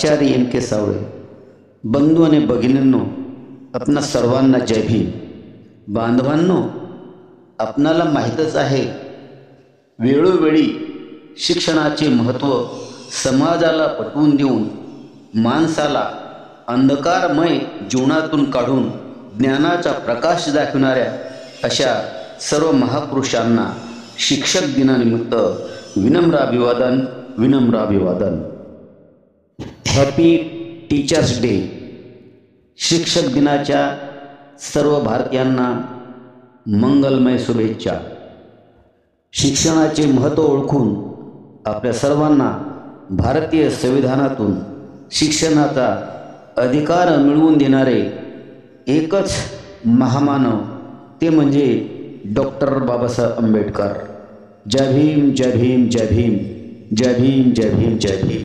आचार्य M के सावळे, बंधू आणि भगिनींनो, आपणा सर्वांना जय भीम. बांधवांनो, आपणाला माहीतच आहे, वेळोवेळी शिक्षणाचे महत्त्व समाजाला पटवून देऊन माणसाला अंधकारमय जीवनातून काढून ज्ञानाचा प्रकाश दाखविणाऱ्या अशा सर्व महापुरुषांना शिक्षक दिनानिमित्त विनम्र अभिवादन, विनम्र अभिवादन. Happy teachers day. शिक्षक दिनाच्या सर्व भारतीयांना मंगलमय शुभेच्छा. शिक्षणाचे महत्त्व ओळखून आपल्या सर्वांना भारतीय संविधानातून शिक्षणाचा अधिकार मिळवून देणारे एकच महामानव ते म्हणजे डॉक्टर बाबासाहेब आंबेडकर. जय भीम, जय भीम, जय भीम, जय भीम, जय भीम, जय भीम.